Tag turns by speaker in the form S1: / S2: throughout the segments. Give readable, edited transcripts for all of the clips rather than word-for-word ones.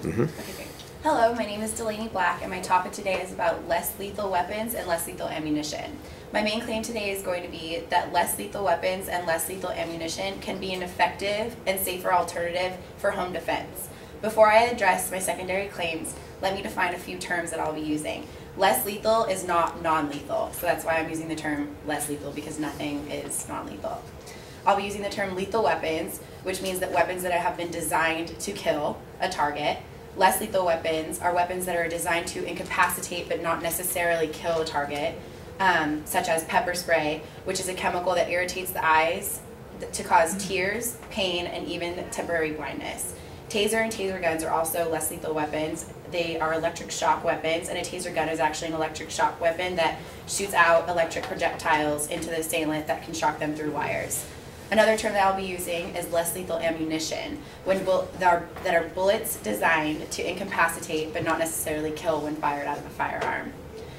S1: Mm-hmm.
S2: Okay, great. Hello, my name is Delaney Black, and my topic today is about less lethal weapons and less lethal ammunition. My main claim today is going to be that less lethal weapons and less lethal ammunition can be an effective and safer alternative for home defense. Before I address my secondary claims, let me define a few terms that I'll be using. Less lethal is not non-lethal, so that's why I'm using the term less lethal, because nothing is non-lethal. I'll be using the term lethal weapons, which means that weapons that have been designed to kill a target. Less lethal weapons are weapons that are designed to incapacitate but not necessarily kill a target, such as pepper spray, which is a chemical that irritates the eyes to cause tears, pain, and even temporary blindness. Taser and taser guns are also less lethal weapons. They are electric shock weapons, and a taser gun is actually an electric shock weapon that shoots out electric projectiles into the assailant that can shock them through wires. Another term that I'll be using is less lethal ammunition, that are bullets designed to incapacitate but not necessarily kill when fired out of a firearm.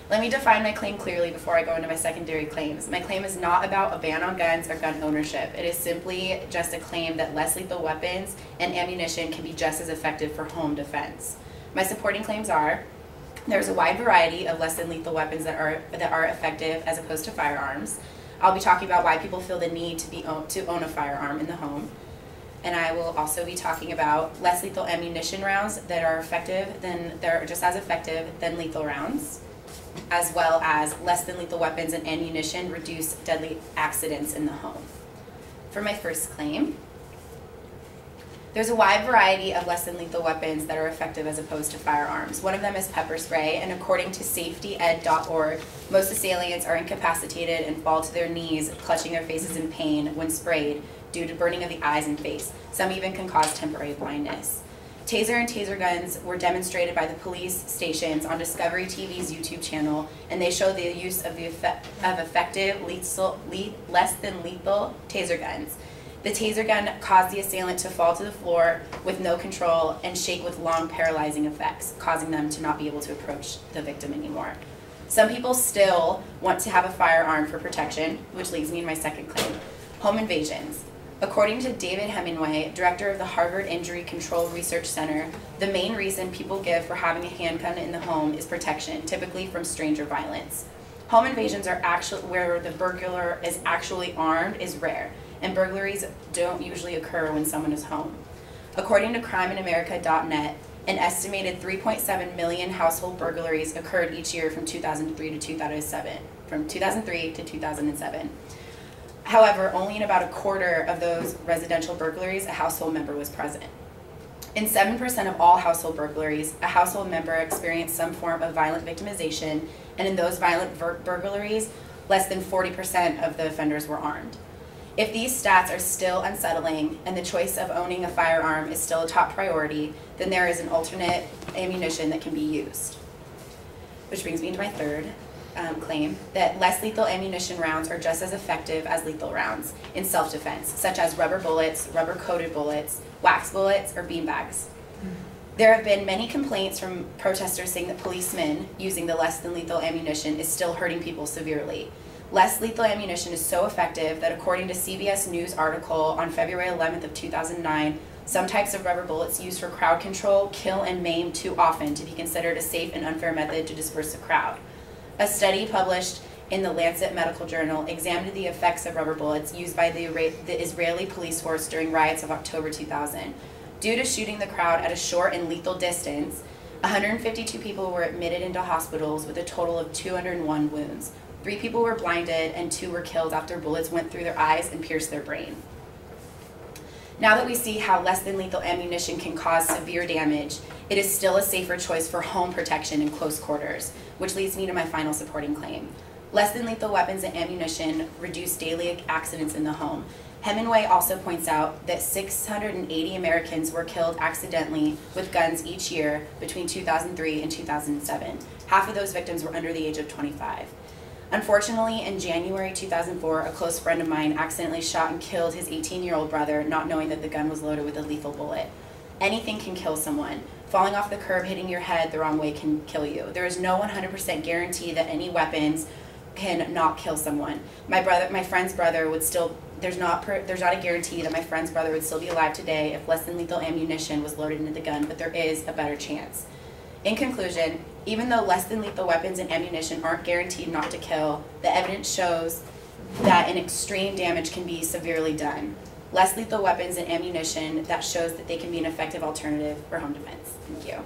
S2: Let me define my claim clearly before I go into my secondary claims. My claim is not about a ban on guns or gun ownership. It is simply just a claim that less lethal weapons and ammunition can be just as effective for home defense. My supporting claims are: there's a wide variety of less than lethal weapons that are effective as opposed to firearms. I'll be talking about why people feel the need to own a firearm in the home. And I will also be talking about less lethal ammunition rounds that are just as effective than lethal rounds, as well as less than lethal weapons and ammunition reduce deadly accidents in the home. For my first claim, there's a wide variety of less than lethal weapons that are effective as opposed to firearms. One of them is pepper spray, and according to safetyed.org, most assailants are incapacitated and fall to their knees, clutching their faces in pain when sprayed due to burning of the eyes and face. Some even can cause temporary blindness. Taser and taser guns were demonstrated by the police stations on Discovery TV's YouTube channel, and they show the use of effective, less than lethal taser guns. The taser gun caused the assailant to fall to the floor with no control and shake with long paralyzing effects, causing them to not be able to approach the victim anymore. Some people still want to have a firearm for protection, which leads me to my second claim: home invasions. According to David Hemingway, director of the Harvard Injury Control Research Center, the main reason people give for having a handgun in the home is protection, typically from stranger violence. Home invasions are actually where the burglar is actually armed is rare, and burglaries don't usually occur when someone is home. According to CrimeInAmerica.net, an estimated 3.7 million household burglaries occurred each year from 2003 to 2007. However, only in about a quarter of those residential burglaries, a household member was present. In 7% of all household burglaries, a household member experienced some form of violent victimization, and in those violent burglaries, less than 40% of the offenders were armed. If these stats are still unsettling and the choice of owning a firearm is still a top priority, then there is an alternate ammunition that can be used. Which brings me to my third claim, that less lethal ammunition rounds are just as effective as lethal rounds in self-defense, such as rubber bullets, rubber-coated bullets, wax bullets, or beanbags. There have been many complaints from protesters saying that policemen using the less than lethal ammunition is still hurting people severely. Less lethal ammunition is so effective that according to CBS News article on February 11th of 2009, some types of rubber bullets used for crowd control kill and maim too often to be considered a safe and unfair method to disperse a crowd. A study published in the Lancet Medical Journal examined the effects of rubber bullets used by the Israeli police force during riots of October 2000. Due to shooting the crowd at a short and lethal distance, 152 people were admitted into hospitals with a total of 201 wounds. 3 people were blinded and 2 were killed after bullets went through their eyes and pierced their brain. Now that we see how less than lethal ammunition can cause severe damage, it is still a safer choice for home protection in close quarters, which leads me to my final supporting claim. Less than lethal weapons and ammunition reduce daily accidents in the home. Hemingway also points out that 680 Americans were killed accidentally with guns each year between 2003 and 2007. Half of those victims were under the age of 25. Unfortunately, in January 2004, a close friend of mine accidentally shot and killed his 18-year-old brother, not knowing that the gun was loaded with a lethal bullet. Anything can kill someone. Falling off the curb, hitting your head the wrong way can kill you. There is no 100% guarantee that any weapons can not kill someone. My friend's brother would still there's not a guarantee that my friend's brother would still be alive today if less than lethal ammunition was loaded into the gun, but there is a better chance. In conclusion, even though less than lethal weapons and ammunition aren't guaranteed not to kill, the evidence shows that an extreme damage can be severely done. Less lethal weapons and ammunition, that shows that they can be an effective alternative for home defense. Thank you.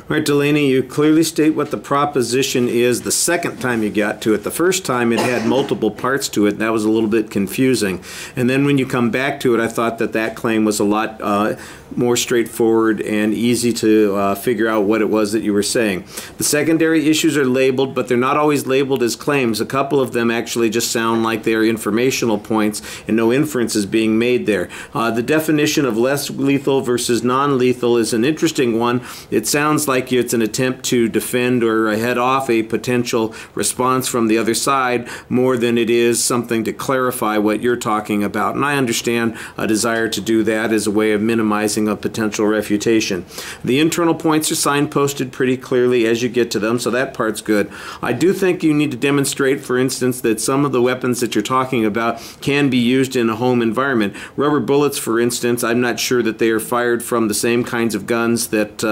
S1: All right, Delaney, you clearly state what the proposition is the second time you got to it. The first time it had multiple parts to it, and that was a little bit confusing. And then when you come back to it, I thought that that claim was a lot more straightforward and easy to figure out what it was that you were saying. The secondary issues are labeled, but they're not always labeled as claims. A couple of them actually just sound like they're informational points and no inference is being made there. The definition of less lethal versus non-lethal is an interesting one. It sounds like it's an attempt to defend or head off a potential response from the other side more than it is something to clarify what you're talking about. And I understand a desire to do that as a way of minimizing a potential refutation. The internal points are signposted pretty clearly as you get to them, so that part's good. I do think you need to demonstrate, for instance, that some of the weapons that you're talking about can be used in a home environment. Rubber bullets, for instance, I'm not sure that they are fired from the same kinds of guns that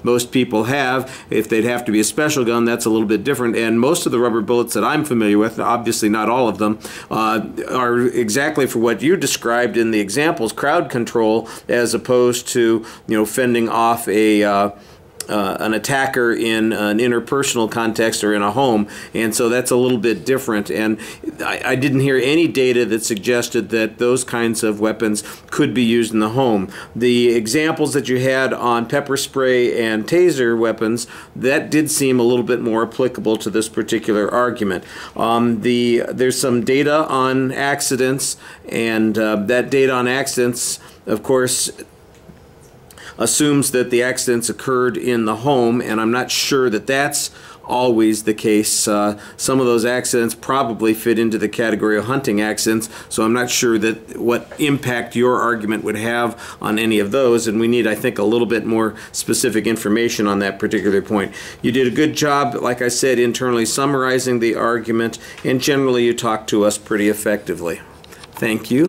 S1: most people have. If they'd have to be a special gun, that's a little bit different. And most of the rubber bullets that I'm familiar with, obviously not all of them, are exactly for what you described in the examples, crowd control, as opposed to, fending off an attacker in an interpersonal context or in a home, and so that's a little bit different. And I didn't hear any data that suggested that those kinds of weapons could be used in the home. The examples that you had on pepper spray and taser weapons, that did seem a little bit more applicable to this particular argument. There's some data on accidents, and that data on accidents, of course, assumes that the accidents occurred in the home, and I'm not sure that that's always the case. Some of those accidents probably fit into the category of hunting accidents, so I'm not sure that what impact your argument would have on any of those, and we need, I think, a little bit more specific information on that particular point. You did a good job, like I said, internally summarizing the argument, and generally you talked to us pretty effectively. Thank you.